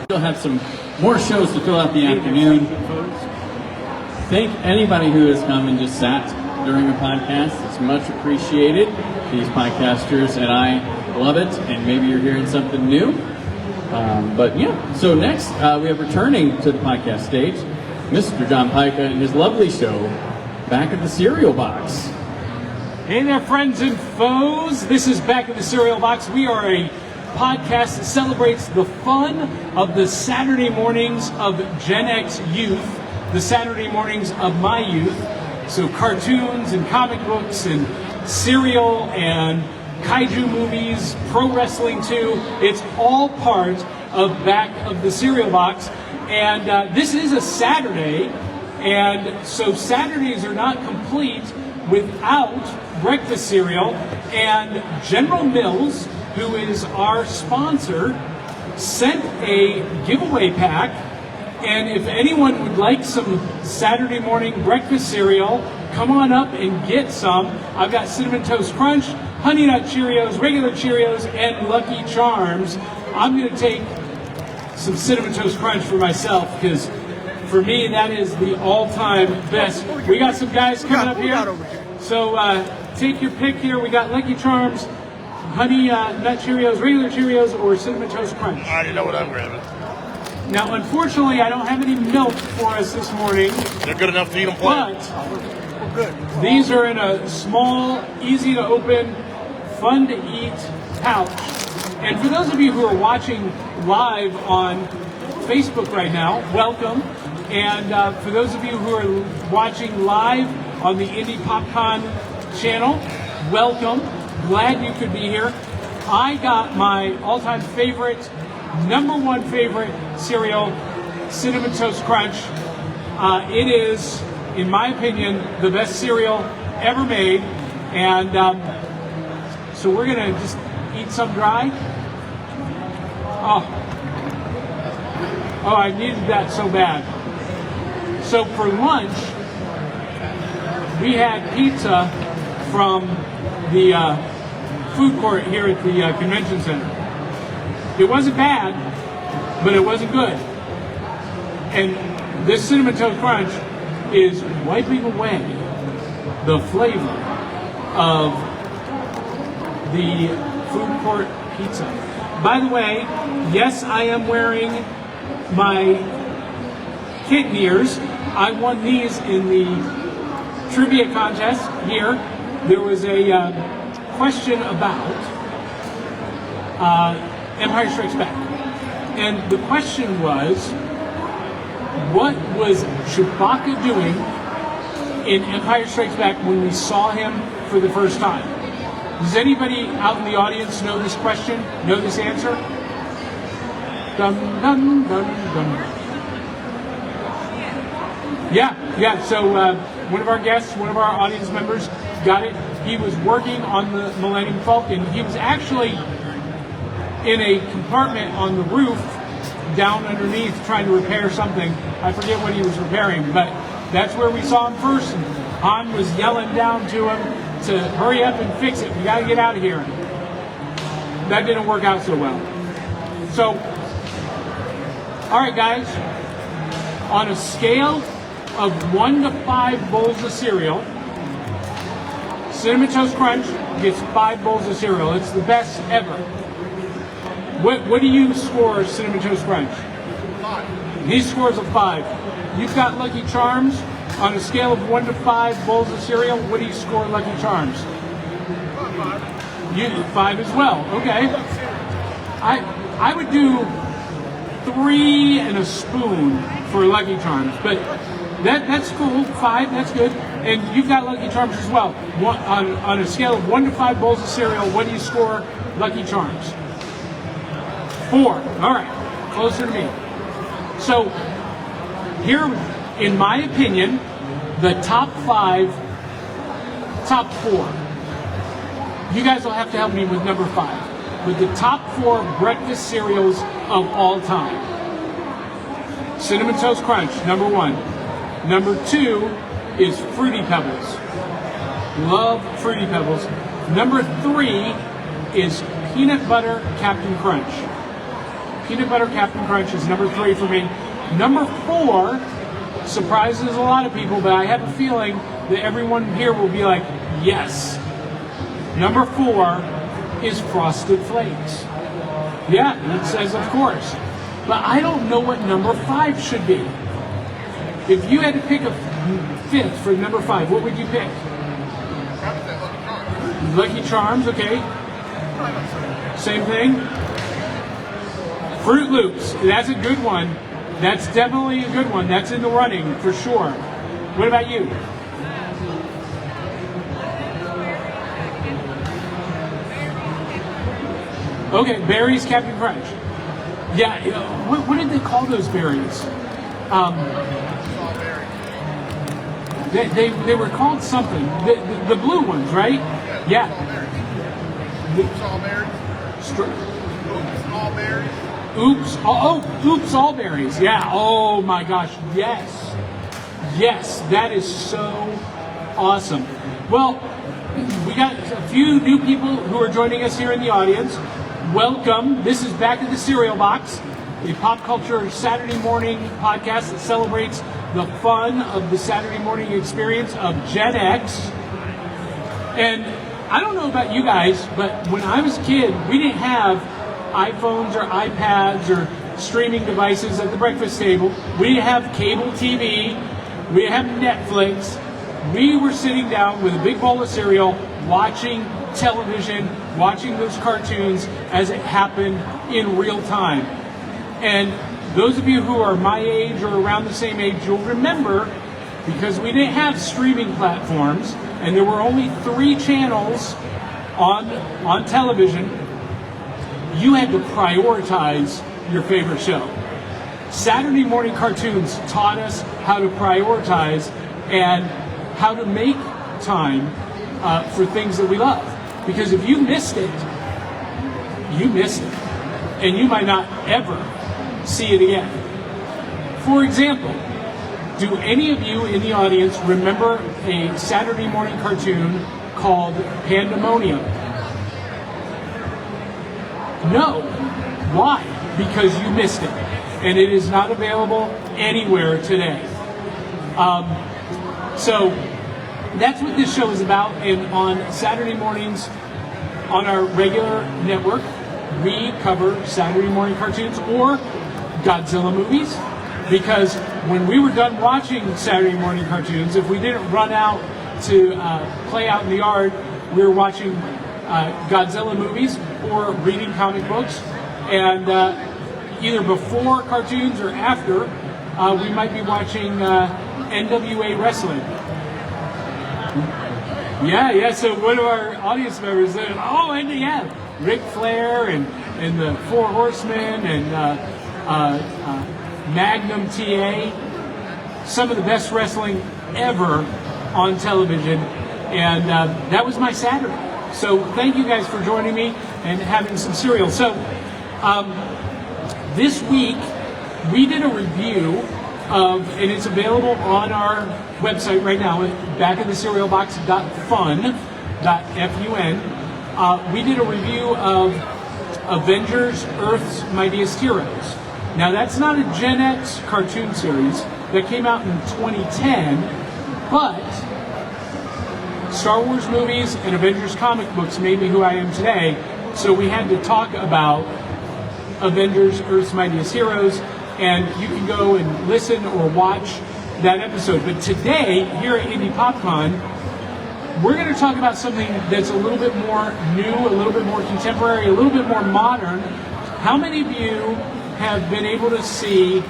Still have some more shows to fill out the afternoon. Thank anybody who has come and just sat during the podcast. It's much appreciated. These podcasters and I love it, and maybe you're hearing something new. But yeah, so next we have returning to the podcast stage, Mr. John Pyka and his lovely show, Back of the Cereal Box. Hey there, friends and foes. This is Back of the Cereal Box. We are a podcast that celebrates the fun of the Saturday mornings of Gen X youth, the Saturday mornings of my youth. So cartoons and comic books and cereal and kaiju movies, pro wrestling too. It's all part of Back of the Cereal Box. And this is a Saturday, and so Saturdays are not complete without breakfast cereal. And General Mills, who is our sponsor, sent a giveaway pack. And if anyone would like some Saturday morning breakfast cereal, come on up and get some. I've got Cinnamon Toast Crunch, Honey Nut Cheerios, regular Cheerios, and Lucky Charms. I'm going to take some Cinnamon Toast Crunch for myself, because for me that is the all-time best. We got some guys coming up here. So take your pick here. We got Lucky Charms, Honey Nut Cheerios, regular Cheerios, or Cinnamon Toast Crunch. I already know what I'm grabbing. Now, unfortunately, I don't have any milk for us this morning. They're good enough to eat them plain. But good. These are in a small, easy to open, fun to eat pouch. And for those of you who are watching live on Facebook right now, welcome. And for those of you who are watching live on the Indy PopCon channel, welcome. Glad you could be here. I got my all-time favorite, number one favorite cereal, Cinnamon Toast Crunch. It is, in my opinion, the best cereal ever made. And so we're going to just eat some dry. Oh, I needed that so bad. So for lunch, we had pizza from the food court here at the convention center. It wasn't bad, but it wasn't good. And this Cinnamon Toast Crunch is wiping away the flavor of the food court pizza. By the way, yes, I am wearing my kitten ears. I won these in the trivia contest here. There was a question about Empire Strikes Back. And the question was, what was Chewbacca doing in Empire Strikes Back when we saw him for the first time? Does anybody out in the audience know this question? Know this answer? Dum, dum, dum, dum. Yeah. So one of our guests, one of our audience members got it. He was working on the Millennium Falcon. He was actually in a compartment on the roof down underneath trying to repair something. I forget what he was repairing, but that's where we saw him first. And Han was yelling down to him to hurry up and fix it. We got to get out of here. That didn't work out so well. So, all right, guys. On a scale of 1 to 5 bowls of cereal, Cinnamon Toast Crunch gets 5 bowls of cereal. It's the best ever. What do you score Cinnamon Toast Crunch? 5. He scores a 5. You've got Lucky Charms. On a scale of 1 to 5 bowls of cereal, what do you score Lucky Charms? 5. You 5 as well. Okay. I would do 3 and a spoon for Lucky Charms, but that's cool. 5, that's good. And you've got Lucky Charms as well. On a scale of 1 to 5 bowls of cereal, what do you score Lucky Charms? 4. All right, closer to me. So here, in my opinion, the top 4. You guys will have to help me with number 5. But the top 4 breakfast cereals of all time. Cinnamon Toast Crunch, number 1. Number 2 is Fruity Pebbles. Love Fruity Pebbles. Number 3 is Peanut Butter Captain Crunch. Peanut Butter Captain Crunch is number 3 for me. Number 4 surprises a lot of people, but I have a feeling that everyone here will be like, yes. Number 4 is Frosted Flakes. Yeah, it says of course. But I don't know what number 5 should be. If you had to pick a 5th for number 5, what would you pick? Lucky Charms, okay. Same thing. Fruit Loops, that's a good one. That's definitely a good one. That's in the running for sure. What about you? Okay, berries, Captain Crunch. Yeah, what did they call those berries? They were called something. The blue ones, right? Yeah. Oops, all berries. Oops, all berries. Oops, all berries. Yeah. Oh my gosh. Yes. Yes, that is so awesome. Well, we got a few new people who are joining us here in the audience. Welcome. This is Back in the Cereal Box, a pop culture Saturday morning podcast that celebrates the fun of the Saturday morning experience of Gen X. And I don't know about you guys, but when I was a kid, we didn't have iPhones or iPads or streaming devices at the breakfast table. We didn't have cable TV. We didn't have Netflix. We were sitting down with a big bowl of cereal, watching television, watching those cartoons as it happened in real time. And those of you who are my age or around the same age, you'll remember, because we didn't have streaming platforms and there were only 3 channels on television, you had to prioritize your favorite show. Saturday morning cartoons taught us how to prioritize and how to make time for things that we love. Because if you missed it, you missed it. And you might not ever see it again. For example, do any of you in the audience remember a Saturday morning cartoon called Pandemonium? No. Why? Because you missed it. And it is not available anywhere today. So that's what this show is about. And on Saturday mornings on our regular network, we cover Saturday morning cartoons or Godzilla movies. Because when we were done watching Saturday morning cartoons, if we didn't run out to play out in the yard, we were watching Godzilla movies or reading comic books. And either before cartoons or after, we might be watching NWA wrestling. Yeah, so one of our audience members said, oh, and yeah, Ric Flair and the Four Horsemen and Magnum TA, some of the best wrestling ever on television, and that was my Saturday. So thank you guys for joining me and having some cereal. So this week we did a review of, and it's available on our website right now at backinthecerealbox.fun.fun. We did a review of Avengers Earth's Mightiest Heroes. Now that's not a Gen X cartoon series that came out in 2010, but Star Wars movies and Avengers comic books made me who I am today, so we had to talk about Avengers Earth's Mightiest Heroes, and you can go and listen or watch that episode. But today, here at Indy PopCon, we're going to talk about something that's a little bit more new, a little bit more contemporary, a little bit more modern. How many of you have been able to see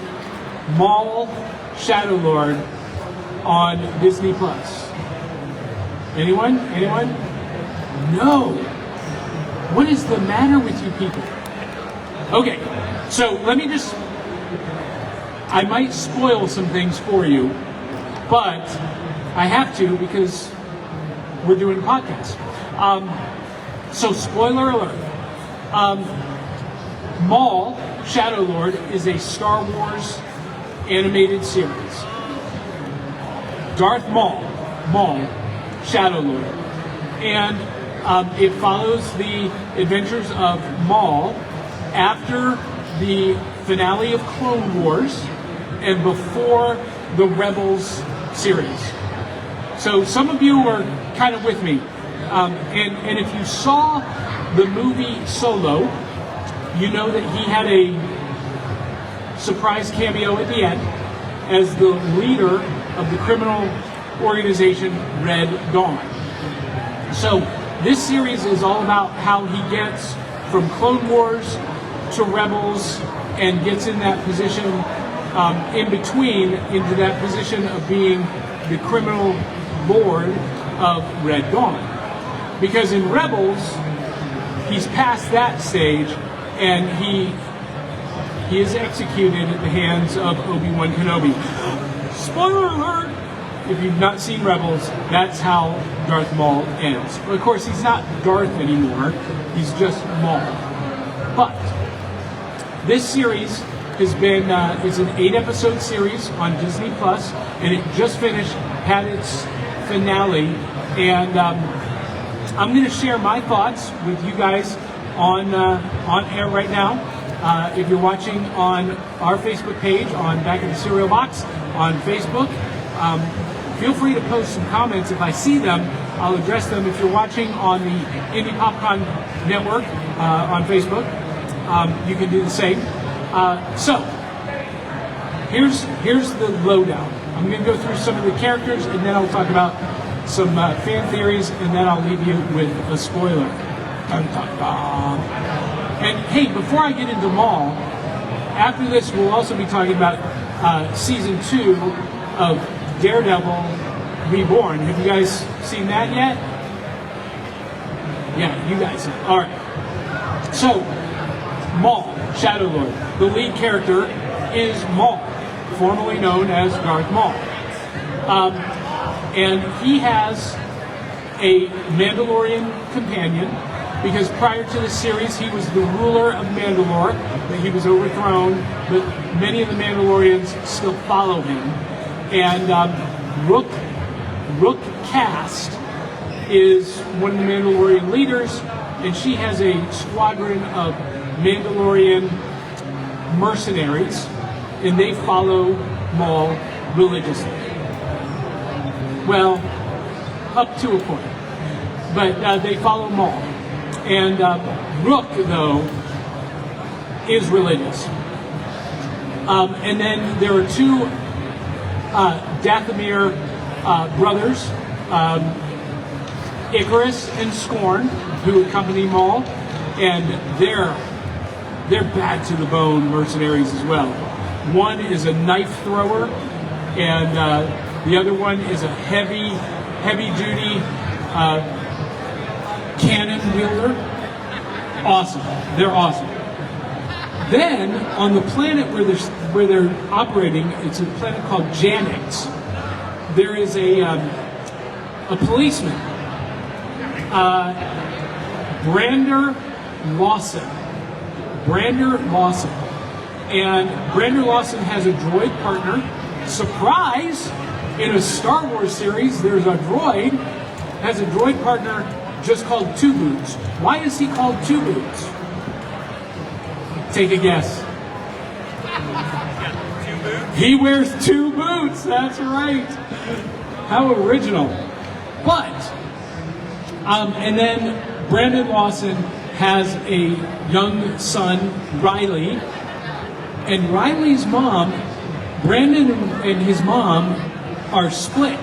Maul, Shadow Lord on Disney Plus? Anyone? No. What is the matter with you people? Okay, so let me just, I might spoil some things for you, but I have to because we're doing a podcast. So spoiler alert. Maul, Shadow Lord, is a Star Wars animated series. Darth Maul, Shadow Lord. And it follows the adventures of Maul after the finale of Clone Wars and before the Rebels series. So some of you are kind of with me. And if you saw the movie Solo, you know that he had a surprise cameo at the end as the leader of the criminal organization Red Dawn. So this series is all about how he gets from Clone Wars to Rebels and gets in that position in between into that position of being the criminal lord of Red Dawn. Because in Rebels, he's past that stage and he is executed at the hands of Obi-Wan Kenobi. Spoiler alert! If you've not seen Rebels, that's how Darth Maul ends. Of course, he's not Darth anymore. He's just Maul. But this series has been, it's an 8-episode series on Disney Plus, and it just finished, had its finale, and I'm going to share my thoughts with you guys on air right now. If you're watching on our Facebook page, on Back of the Cereal Box, on Facebook, feel free to post some comments. If I see them, I'll address them. If you're watching on the Indy PopCon network on Facebook, you can do the same. So, here's the lowdown. I'm going to go through some of the characters, and then I'll talk about some fan theories, and then I'll leave you with a spoiler. Dun, dun, dun. And hey, before I get into Maul, after this we'll also be talking about season 2 of Daredevil Reborn. Have you guys seen that yet? Yeah, you guys have. All right. So, Maul, Shadow Lord. The lead character is Maul, formerly known as Darth Maul. And he has a Mandalorian companion, because prior to the series he was the ruler of Mandalore, but he was overthrown, but many of the Mandalorians still follow him. And Rook Cast is one of the Mandalorian leaders, and she has a squadron of Mandalorian mercenaries, and they follow Maul religiously. Well, up to a point. But they follow Maul. And Rook, though, is religious. And then there are 2 Dathomir brothers, Icarus and Scorn, who accompany Maul, and they're bad to the bone mercenaries as well. One is a knife thrower, and the other one is a heavy duty cannon wielder. Awesome. They're awesome. Then on the planet where they're operating, it's a planet called Janix. There is a policeman, Brander Lawson. And Brander Lawson has a droid partner. Surprise! In a Star Wars series, there's a droid, has a droid partner just called Two Boots. Why is he called Two Boots? Take a guess. He wears 2 boots, that's right. How original. But, and then Brandon Lawson has a young son, Riley, and Riley's mom, Brandon and his mom are split.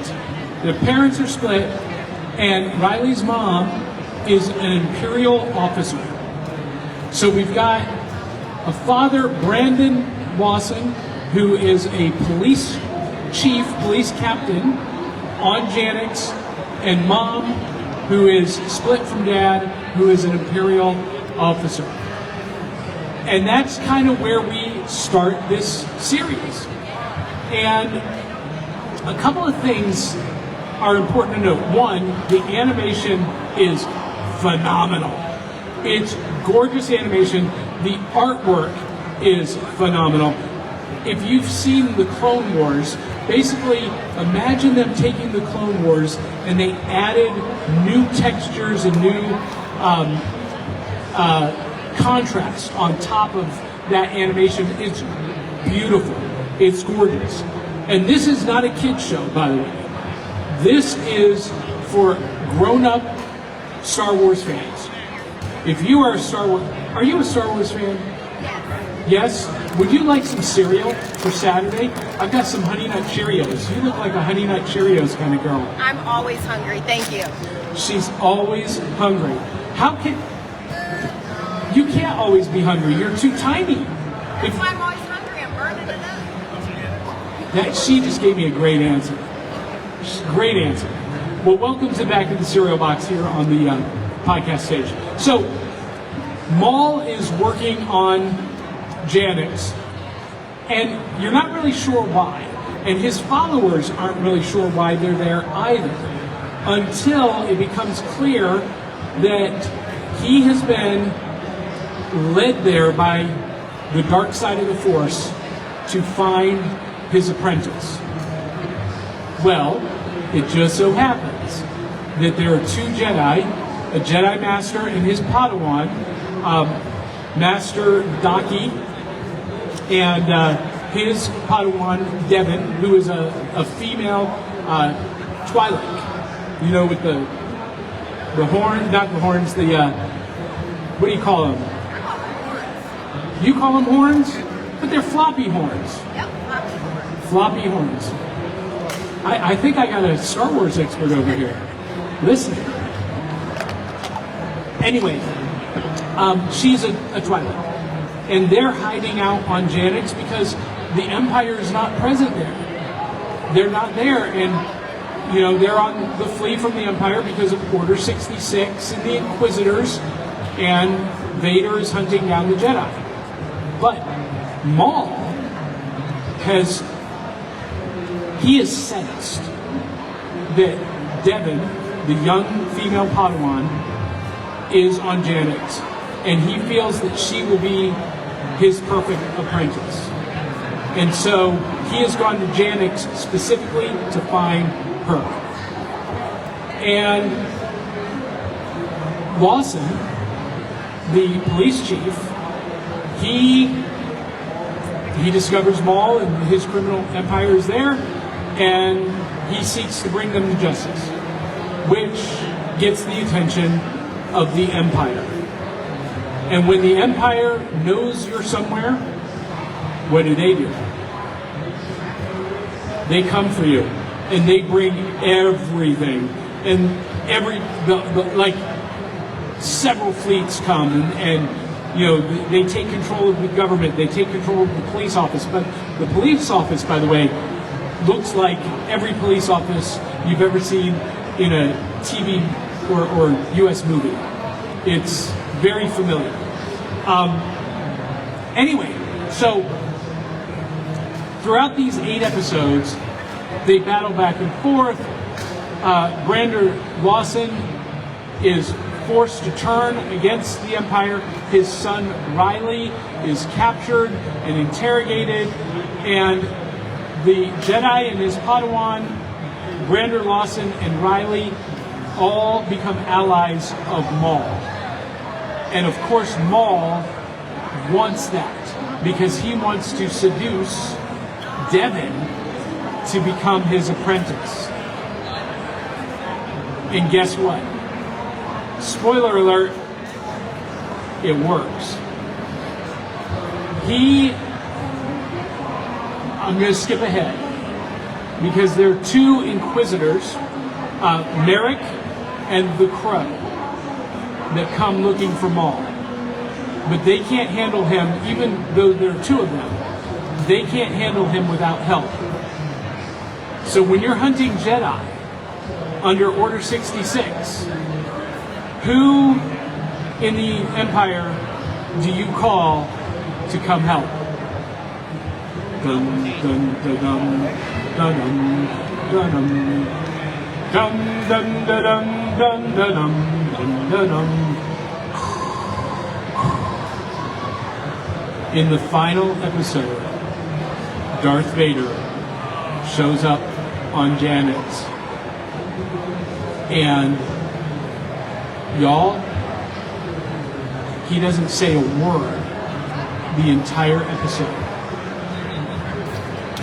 Their parents are split, and Riley's mom is an Imperial officer. So we've got a father, Brandon Lawson, who is a police chief, police captain on Janix, and mom, who is split from dad, who is an Imperial officer. And that's kind of where we start this series. And a couple of things are important to note. One, the animation is phenomenal. It's gorgeous animation. The artwork is phenomenal. If you've seen the Clone Wars, basically imagine them taking the Clone Wars and they added new textures and new contrast on top of that animation. It's beautiful. It's gorgeous. And this is not a kid's show, by the way. This is for grown-up Star Wars fans. If you are a Star Wars... Are you a Star Wars fan? Yes? Would you like some cereal for Saturday? I've got some Honey Nut Cheerios. You look like a Honey Nut Cheerios kind of girl. I'm always hungry, thank you. She's always hungry. How can... You can't always be hungry. You're too tiny. That's why I'm always hungry. I'm burning it up. She just gave me a great answer. Great answer. Well, welcome to Back in the Cereal Box here on the podcast stage. So, Maul is working on Janix, and you're not really sure why. And his followers aren't really sure why they're there either, until it becomes clear that he has been led there by the dark side of the Force to find his apprentice. Well, it just so happens that there are two Jedi, a Jedi Master and his Padawan, Master Daki, and his Padawan Devin, who is a female Twi'lek. You know, with the horn, not the horns, the what do you call them? You call them horns, but they're floppy horns. Yep, floppy horns. Floppy horns. I think I got a Star Wars expert over here. Listen. Anyway, she's a Twi'lek, and they're hiding out on Janix because the Empire is not present there. They're not there, and you know they're on the flee from the Empire because of Order 66 and the Inquisitors, and Vader is hunting down the Jedi. But Maul has sensed that Devin, the young female Padawan, is on Janix, and he feels that she will be his perfect apprentice. And so he has gone to Janix specifically to find her. And Lawson, the police chief, he discovers Maul and his criminal empire is there, and he seeks to bring them to justice, which gets the attention of the Empire. And when the Empire knows you're somewhere, what do? They come for you, and they bring everything, and like several fleets come, and you know they take control of the government, they take control of the police office. But the police office, by the way, looks like every police office you've ever seen in a TV or U.S. movie. It's very familiar. Anyway, so throughout these 8 episodes, they battle back and forth. Brander Lawson is forced to turn against the Empire. His son Riley is captured and interrogated, and the Jedi and his Padawan, Brander Lawson and Riley, all become allies of Maul. And of course Maul wants that because he wants to seduce Devin to become his apprentice. And guess what? Spoiler alert, it works. I'm going to skip ahead because there are 2 Inquisitors, Merrick and the Crow, that come looking for Maul. But they can't handle him, even though there are 2 of them. They can't handle him without help. So when you're hunting Jedi under Order 66, who in the Empire do you call to come help? Dun dun dun dun dun dun dun dun dun dun dun dun dun dun dun. In the final episode, Darth Vader shows up on Janix, and y'all, he doesn't say a word, the entire episode.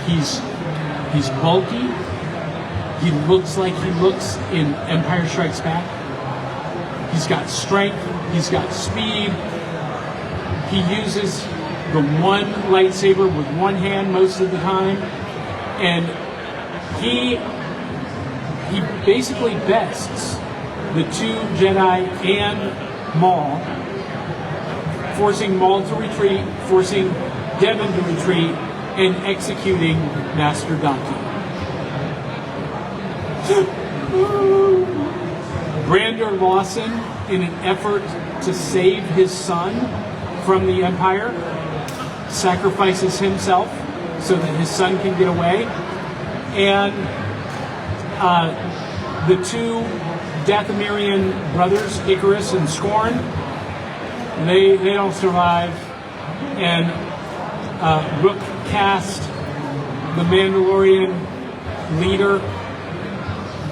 He's bulky. He looks like he looks in Empire Strikes Back. He's got strength. He's got speed. He uses the one lightsaber with one hand most of the time. And he basically bests the two Jedi and Maul, forcing Maul to retreat, forcing Devin to retreat, and executing Master Daki. Brander Lawson, in an effort to save his son from the Empire, sacrifices himself so that his son can get away. And the two Dathomirian brothers, Icarus and Scorn, they don't survive. And Rook Cast, the Mandalorian leader,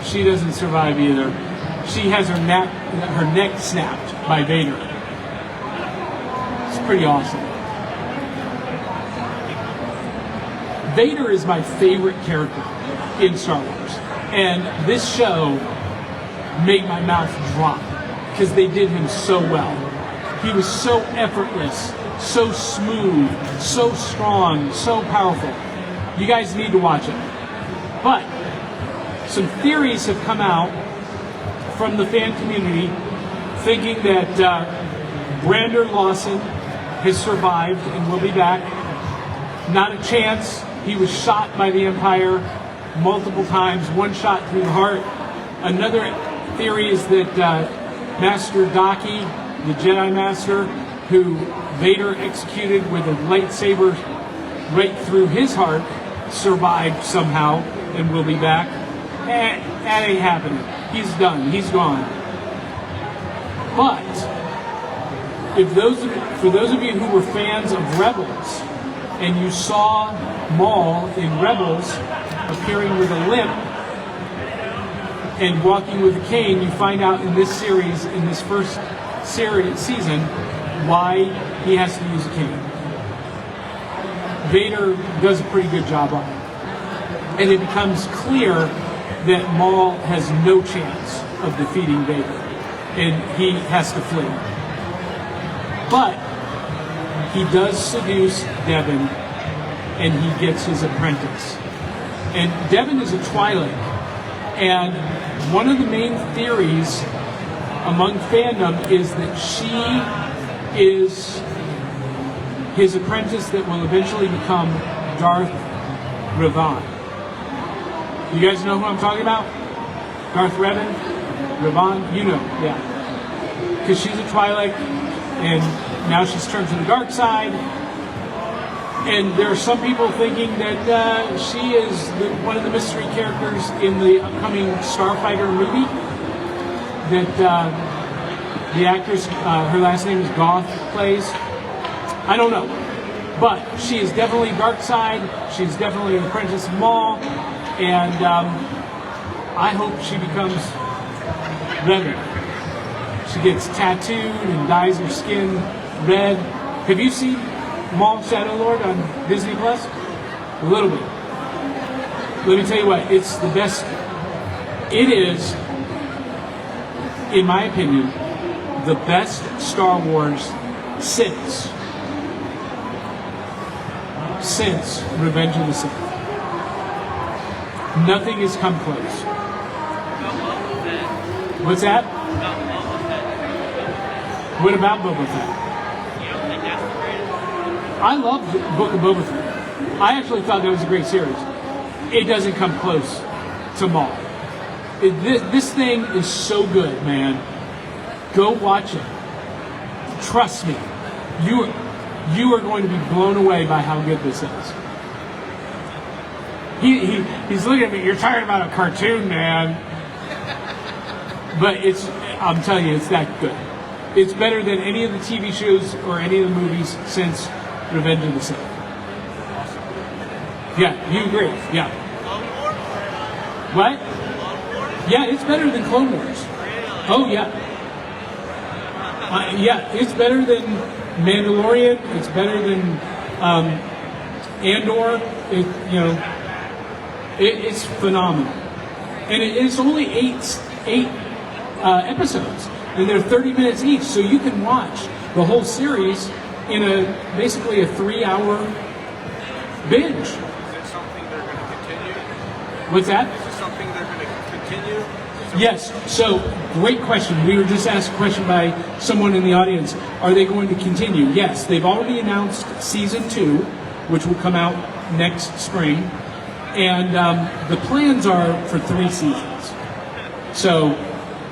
she doesn't survive either. She has her neck snapped by Vader. It's pretty awesome. Vader is my favorite character in Star Wars. And this show made my mouth drop because they did him so well. He was so effortless, so smooth, so strong, so powerful. You guys need to watch it. But some theories have come out from the fan community thinking that Brander Lawson has survived and will be back. Not a chance. He was shot by the Empire multiple times, one shot through the heart. Another theory is that Master Daki, the Jedi Master, who Vader executed with a lightsaber right through his heart, survived somehow and will be back. That ain't happening. He's done. He's gone. But for those of you who were fans of Rebels and you saw Maul in Rebels appearing with a limp and walking with a cane, you find out in this series, in this first season, why he has to use a cane. Vader does a pretty good job on it. And it becomes clear that Maul has no chance of defeating Vader, and he has to flee. But he does seduce Devin, and he gets his apprentice. And Devin is a Twi'lek, and one of the main theories among fandom is that she is his apprentice that will eventually become Darth Revan. You guys know who I'm talking about? Darth Revan? Revan? You know, yeah. Because she's a Twi'lek, and now she's turned to the dark side. And there are some people thinking that she is one of the mystery characters in the upcoming Starfighter movie. That the actress, her last name is Goth, plays. I don't know. But she is definitely dark side. She's definitely an apprentice of Maul. And I hope she becomes Revan. She gets tattooed and dyes her skin red. Have you seen Maul Shadow Lord on Disney Plus? A little bit. Let me tell you what, it's the best. It is, in my opinion, the best Star Wars since Revenge of the Sith. Nothing has come close. What's that? What about Boba Fett? I love the Book of Boba Fett. I actually thought that was a great series. It doesn't come close to Maul. This thing is so good, man. Go watch it. Trust me. You are going to be blown away by how good this is. He's looking at me, you're talking about a cartoon, man. But I'm telling you, it's that good. It's better than any of the TV shows or any of the movies since Revenge of the Sith. Yeah, you agree. Yeah. What? Yeah, it's better than Clone Wars. Oh, yeah. Yeah, it's better than Mandalorian. It's better than Andor. It's phenomenal, and it's only eight episodes, and they're 30 minutes each, so you can watch the whole series in basically a 3-hour binge. Is it something they're going to continue? What's that? Is it something they're going to continue? Yes. So, great question. We were just asked a question by someone in the audience. Are they going to continue? Yes. They've already announced season 2, which will come out next spring. And the plans are for 3 seasons. So,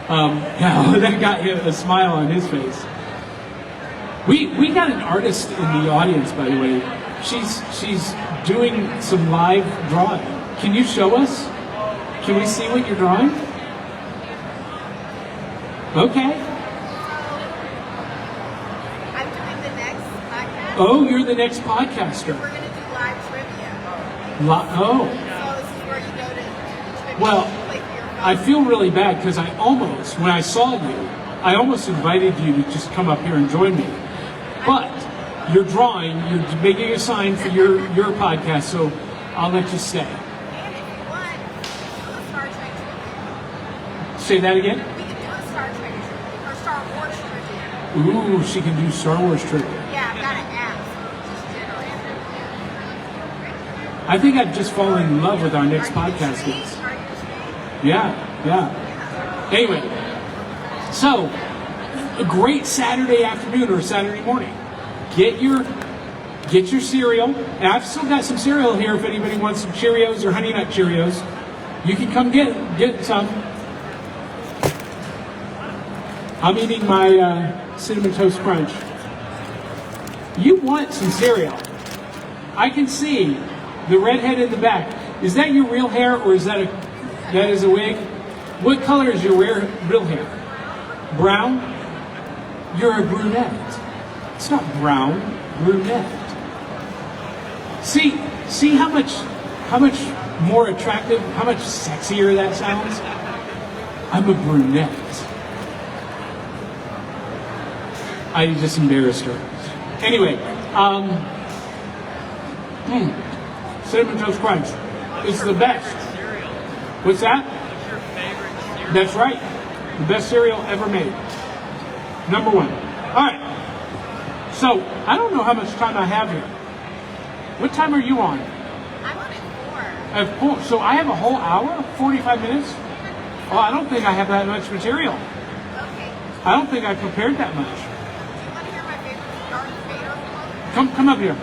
that got a smile on his face. We got an artist in the audience, by the way. She's doing some live drawing. Can you show us? Can we see what you're drawing? Okay. I'm doing the next podcast. Oh, you're the next podcaster. We're going to do live trivia. Oh. So this is where you go to trivia. Well, Like your phone. I feel really bad because when I saw you, I almost invited you to just come up here and join me. But you're drawing, you're making a sign for your podcast, so I'll let you stay. And if you want, do a Star Trek trivia. Say that again? We can do a Star Trek trivia or Star Wars trivia. Ooh, she can do Star Wars trivia. Yeah, I've got an app. Just generate it. I think I've just fallen in love with our next podcast guest. Yeah. Anyway, so a great Saturday afternoon or Saturday morning. Get your cereal. And I've still got some cereal here if anybody wants some Cheerios or Honey Nut Cheerios. You can come get some. I'm eating my Cinnamon Toast Crunch. You want some cereal. I can see the redhead in the back. Is that your real hair or is that is a wig? What color is your real hair? Brown? You're a brunette. It's not brown, brunette. See how much more attractive, how much sexier that sounds? I'm a brunette. I just embarrassed her. Anyway, Cinnamon Toast Crunch. It's the best. What's that? What's your favorite cereal? That's right. The best cereal ever made. Number 1. All right. So, I don't know how much time I have here. What time are you on? I'm on at 4. I have 4. So I have a whole hour? 45 minutes? Oh, I don't think I have that much material. Okay. I don't think I prepared that much. Do you want to hear my favorite Darth Vader quote? Come up here.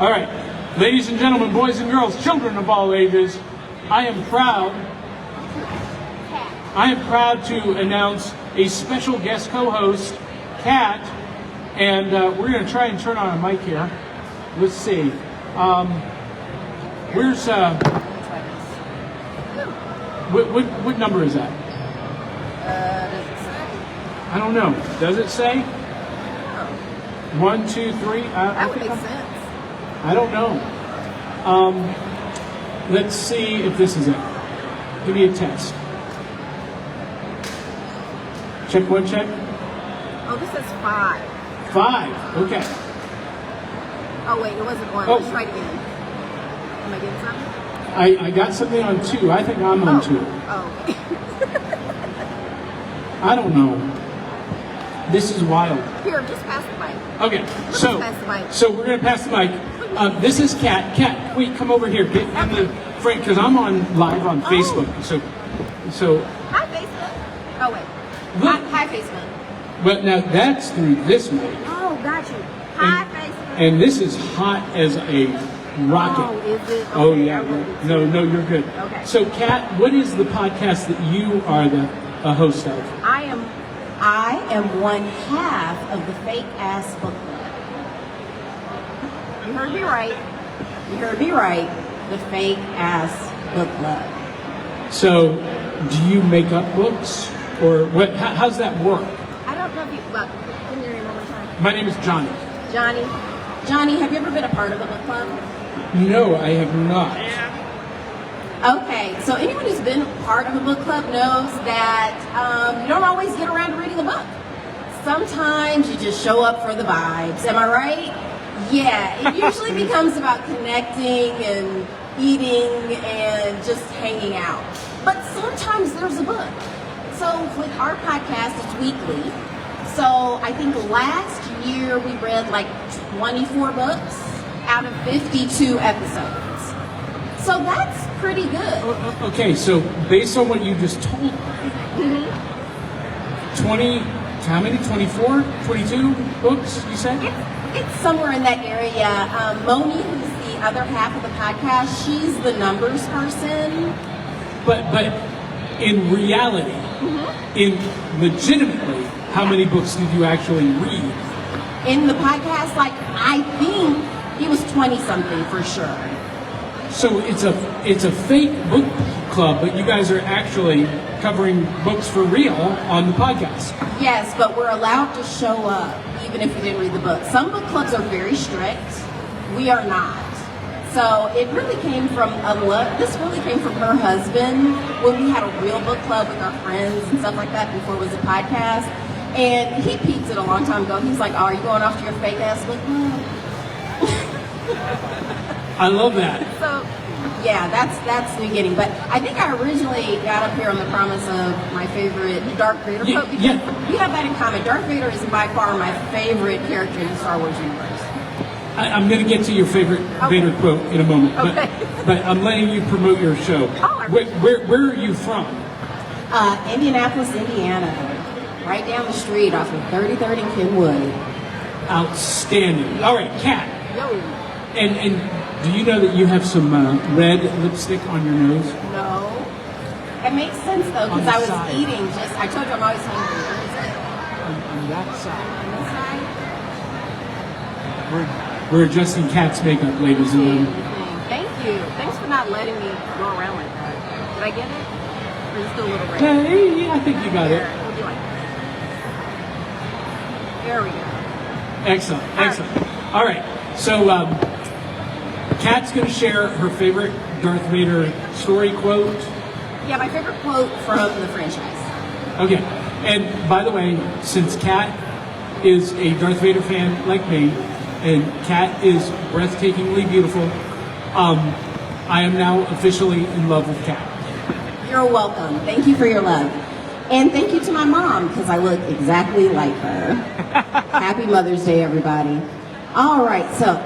All right. Ladies and gentlemen, boys and girls, children of all ages, I am proud to announce a special guest co-host, Kat, and we're going to try and turn on a mic here. Let's see. Where's what number is that? Does it say? I don't know. Does it say? 1, 2, 3? That would make sense. I don't know. Let's see if this is it. Give me a test. Check 1, check. Oh, this says 5. 5. Okay. Oh, wait, it wasn't 1. Oh. Let's try it again. Am I getting something? I got something on 2. I think I'm on 2. Oh. I don't know. This is wild. Here, just pass the mic. Okay, pass the mic. so we're going to pass the mic. This is Kat. Kat, wait, come over here. Get in the front, because I'm on live on Facebook. So Hi, Facebook. Oh, wait. Look. Hi, Facebook. But now that's through this mic. Oh, got you. Hi, Facebook. And this is hot as a rocket. Oh, is it? Oh, Okay, yeah. I will do No, you're good. Okay. So, Kat, what is the podcast that you are a host of? I am one half of the Fake Ass Book Club. You heard me right. You heard me right. The Fake Ass Book Club. So, do you make up books? Or what? How's that work? I don't know if you, well, can you name one more time? My name is Johnny. Johnny, have you ever been a part of a book club? No, I have not. Okay, so anyone who's been part of a book club knows that you don't always get around to reading a book. sometimes you just show up for the vibes. Am I right? Yeah, it usually becomes about connecting and eating and just hanging out. But sometimes there's a book. So with our podcast, it's weekly. So I think last year we read like 24 books out of 52 episodes. So that's pretty good. Okay, so based on what you just told me, 20, how many? 24? 22 books, you said? It's somewhere in that area. Moni, who's the other half of the podcast, she's the numbers person. But in reality, in legitimately, how many books did you actually read? In the podcast, like, I think he was 20-something for sure. So it's a fake book club, but you guys are actually covering books for real on the podcast. Yes, but we're allowed to show up even if we didn't read the book. Some book clubs are very strict. We are not. So it really came from this really came from her husband when we had a real book club with our friends and stuff like that before it was a podcast. And he peeped it a long time ago. He's like, "Oh, are you going off to your fake ass book club?" I love that. So, yeah, that's the beginning. But I think I originally got up here on the promise of my favorite Darth Vader quote because we have that in common. Darth Vader is by far my favorite character in the Star Wars universe. I'm going to get to your favorite Vader quote in a moment, but I'm letting you promote your show. Oh, where are you from? Indianapolis, Indiana, right down the street off of 33rd and Kenwood. Outstanding. All right, Kat. Yo. And do you know that you have some red lipstick on your nose? No. It makes sense though because I was eating. I told you I'm always hungry. Where is it? On that side. On this side. We're adjusting Kat's makeup, ladies and gentlemen. Thank you. Thanks for not letting me go around like that. Did I get it? Or is it still a little red? Yeah, I think you got it. We'll do like that. There we go. Excellent. All right. So Kat's going to share her favorite Darth Vader story quote. Yeah, my favorite quote from the franchise. Okay. And by the way, since Kat is a Darth Vader fan like me, and Kat is breathtakingly beautiful, I am now officially in love with Kat. You're welcome. Thank you for your love. And thank you to my mom, because I look exactly like her. Happy Mother's Day, everybody. All right, so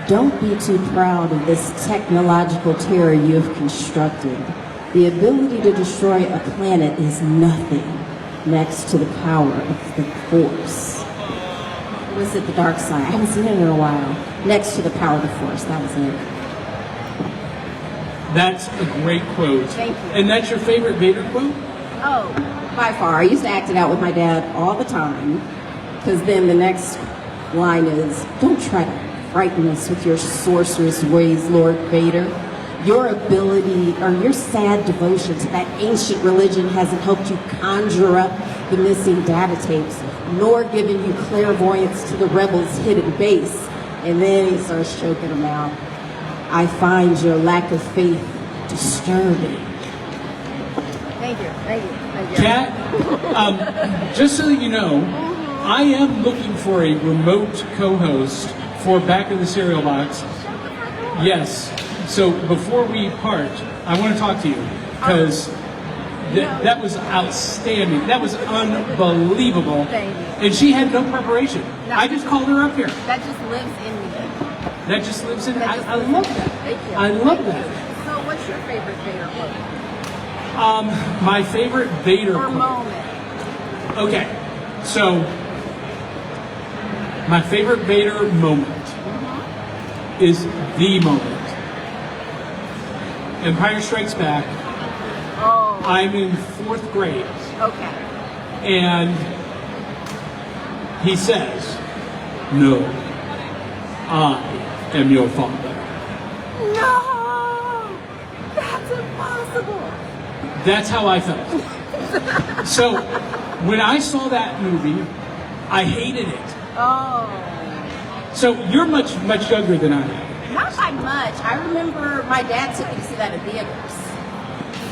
don't be too proud of this technological terror you have constructed. The ability to destroy a planet is nothing next to the power of the Force. Was it the dark side? I haven't seen it in a while. Next to the power of the Force, that was it. That's a great quote. Thank you. And that's your favorite Vader quote? Oh, by far. I used to act it out with my dad all the time. Because then the next line is, don't try to frighten us with your sorcerous ways, Lord Vader. Your ability or your sad devotion to that ancient religion hasn't helped you conjure up the missing data tapes, nor given you clairvoyance to the rebels' hidden base. And then he starts choking them out. I find your lack of faith disturbing. Thank you. Kat, just so that you know, I am looking for a remote co-host for Back of the Cereal Box. Yes. So before we part, I want to talk to you because that was outstanding. That was unbelievable. Thank you. And she had no preparation. No. I just called her up here. That just lives in me. That just lives in. That just I lives love in me. that. Thank you. I love that. So what's your favorite Vader quote? My favorite Vader Or quote. moment? Okay, so my favorite Vader moment is the moment. Empire Strikes Back. Oh. I'm in 4th grade, Okay. and he says, "No, I am your father." No! That's impossible! That's how I felt. So when I saw that movie, I hated it. Oh. So you're much younger than I am. Not by much. I remember my dad took me to see that in theaters.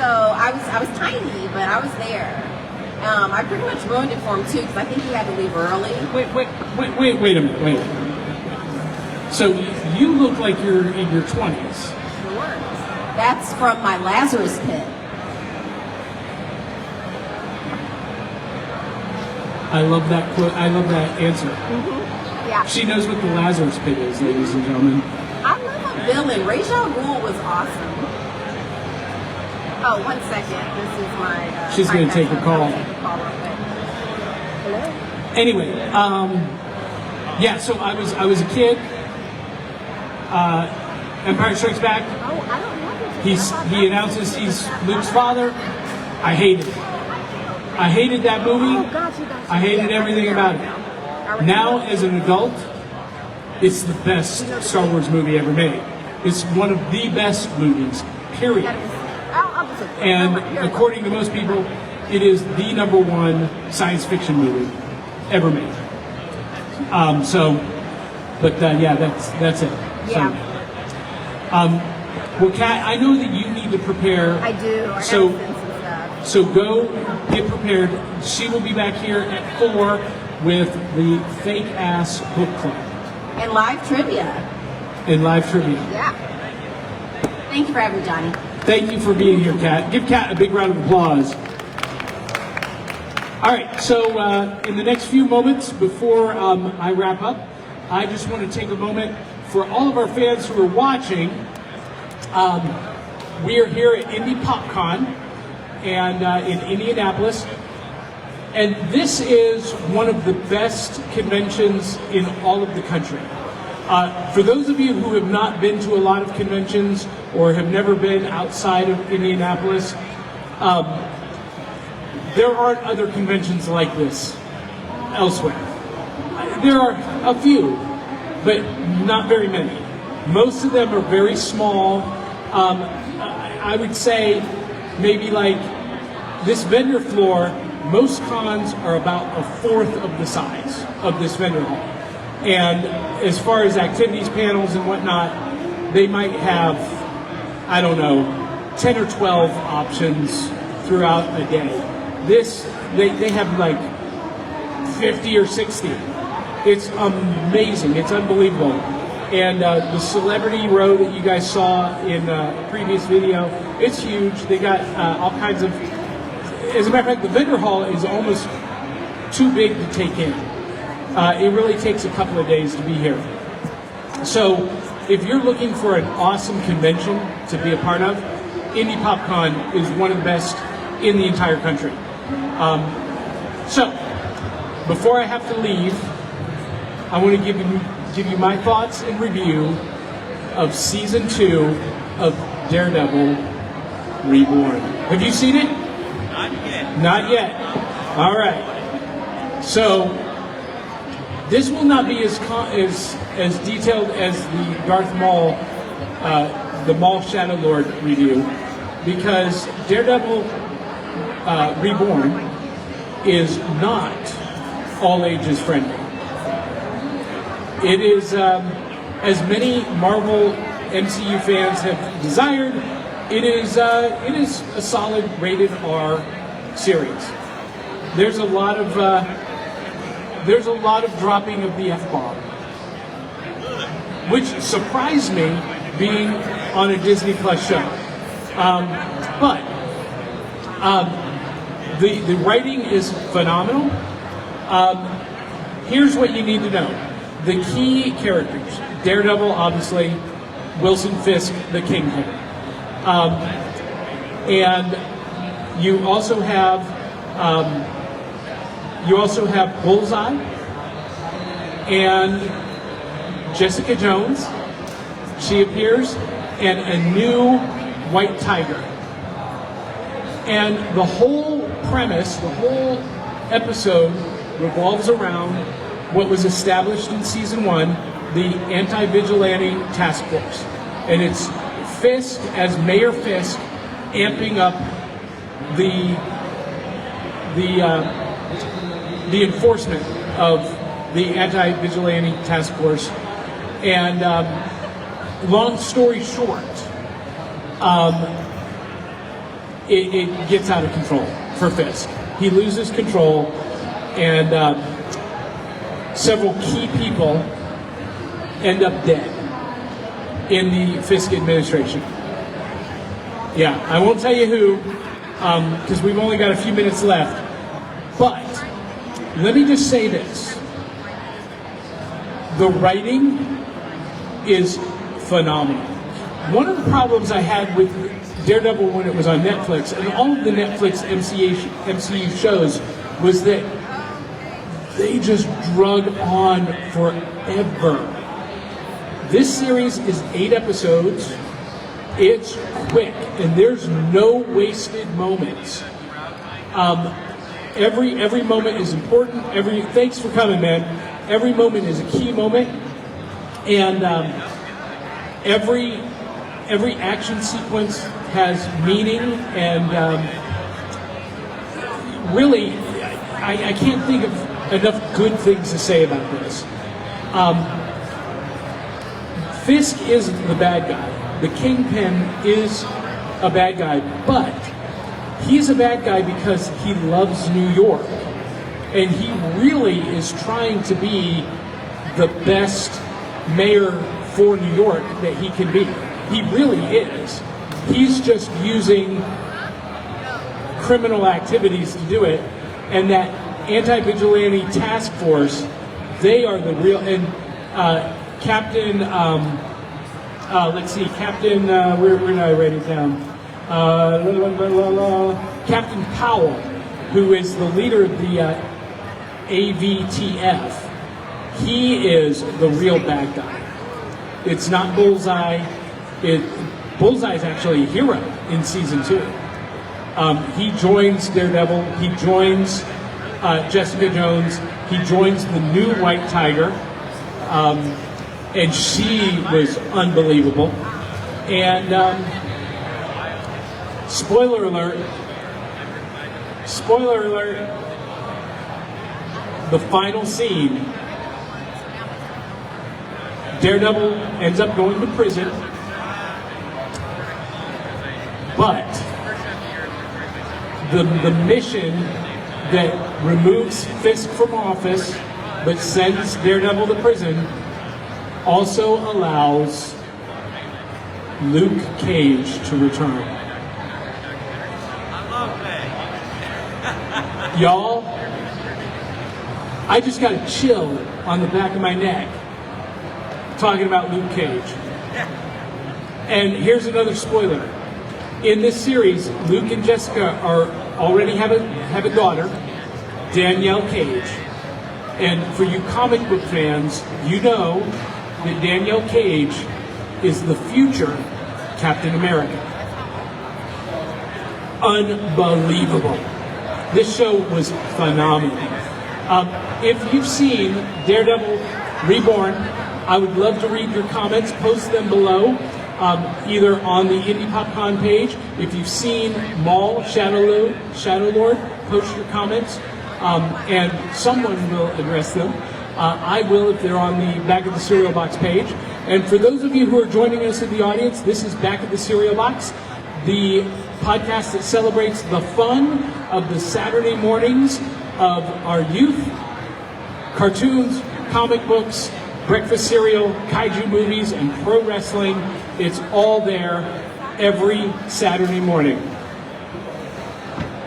So I was tiny, but I was there. I pretty much ruined it for him too because I think he had to leave early. Wait a minute. So you look like you're in your 20s. Sure. That's from my Lazarus pit. I love that quote. I love that answer. Yeah. She knows what the Lazarus pit is, ladies and gentlemen. I love a villain. Ra's al Ghul was awesome. Oh, 1 second. This is my. She's going to take a call. Take a call real quick. Hello. Anyway, yeah. So I was a kid. Empire Strikes Back. Oh, I don't know. He announces he's Luke's father. I hated it. I hated that movie. Oh, gotcha. I hated everything about it. Now, as an adult, it's the best Star Wars movie ever made. It's one of the best movies, period. And according to most people, it is the #1 science fiction movie ever made. Yeah, that's it. Yeah. Well, Kat, I know that you need to prepare. I do. I So- gotta send some stuff. So go get prepared. She will be back here at 4 with the fake ass book club And live trivia. and live trivia. Yeah. Thank you for having me, Johnny. Thank you for being here, Kat. Give Kat a big round of applause. All right, so in the next few moments before I wrap up, I just want to take a moment for all of our fans who are watching. We are here at Indy PopCon and in Indianapolis. And this is one of the best conventions in all of the country. For those of you who have not been to a lot of conventions or have never been outside of Indianapolis, there aren't other conventions like this elsewhere. There are a few, but not very many. Most of them are very small. I would say maybe like this vendor floor, most cons are about a fourth of the size of this vendor hall. And as far as activities, panels, and whatnot, they might have, I don't know, 10 or 12 options throughout a day. They have like 50 or 60. It's amazing. It's unbelievable. And the celebrity row that you guys saw in a previous video, it's huge. They got all kinds of, as a matter of fact, the vendor hall is almost too big to take in. It really takes a couple of days to be here. So if you're looking for an awesome convention to be a part of, Indy PopCon is one of the best in the entire country. So before I have to leave, I want to give you my thoughts and review of Season 2 of Daredevil Reborn. Have you seen it? Not yet. Not yet. All right. So this will not be as detailed as the Darth Maul, the Maul Shadow Lord review, because Daredevil Reborn is not all ages friendly. It is, as many Marvel MCU fans have desired, it is a solid rated R series. There's a lot of dropping of the F-bomb, which surprised me being on a Disney Plus show. But the writing is phenomenal. Here's what you need to know. The key characters, Daredevil, obviously, Wilson Fisk, the Kingpin. And you also have Bullseye and Jessica Jones. She appears, and a new White Tiger. And the whole premise, the whole episode revolves around what was established in Season 1, the Anti-Vigilante Task Force. And it's Fisk as Mayor Fisk amping up the enforcement of the Anti-Vigilante Task Force. And long story short, it gets out of control for Fisk. He loses control, and several key people end up dead in the Fisk administration. Yeah, I won't tell you who, because we've only got a few minutes left. But let me just say this. The writing is phenomenal. One of the problems I had with Daredevil when it was on Netflix, and all of the Netflix MCU shows, was that they just drug on forever. This series is 8 episodes. It's quick, and there's no wasted moments. Every moment is important. Thanks for coming, man. Every moment is a key moment, and every action sequence has meaning, and really, I can't think of enough good things to say about this. Fisk is the bad guy. The Kingpin is a bad guy, but he's a bad guy because he loves New York, and he really is trying to be the best mayor for New York that he can be. He really is. He's just using criminal activities to do it, and that anti-vigilante task force, they are the real, and Captain, let's see, Captain, where did I write it down? Captain Powell, who is the leader of the AVTF, he is the real bad guy. It's not Bullseye. Bullseye is actually a hero in season 2. He joins Daredevil. He joins Jessica Jones. He joins the new White Tiger, and she was unbelievable. And spoiler alert, the final scene, Daredevil ends up going to prison, but the mission that removes Fisk from office but sends Daredevil to prison also allows Luke Cage to return. Y'all, I just got a chill on the back of my neck talking about Luke Cage. And here's another spoiler. In this series, Luke and Jessica already have a daughter, Danielle Cage. And for you comic book fans, you know that Danielle Cage is the future Captain America. Unbelievable. This show was phenomenal. If you've seen Daredevil Reborn, I would love to read your comments. Post them below, either on the Indy PopCon page. If you've seen Maul, Shadow Lord, post your comments, and someone will address them. I will if they're on the Back of the Cereal Box page. And for those of you who are joining us in the audience, this is Back of the Cereal Box, the podcast that celebrates the fun of the Saturday mornings of our youth. Cartoons, comic books, breakfast cereal, kaiju movies, and pro wrestling. It's all there every Saturday morning.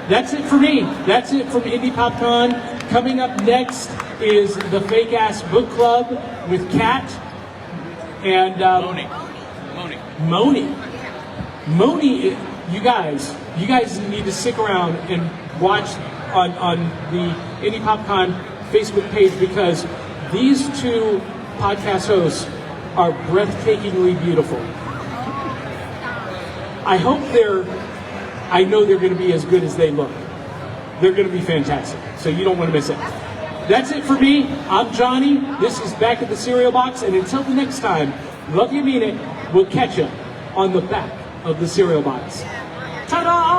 That's it for me. That's it from Indy PopCon. Coming up next is the Fake Ass Book Club with Kat and Moni. You guys need to stick around and watch on the Indy PopCon Facebook page, because these two podcast hosts are breathtakingly beautiful. I know they're going to be as good as they look. They're going to be fantastic. So you don't want to miss it. That's it for me. I'm Johnny. This is Back at the Cereal Box. And until the next time, love you, mean it. We'll catch you on the back of the cereal box. Ta-da!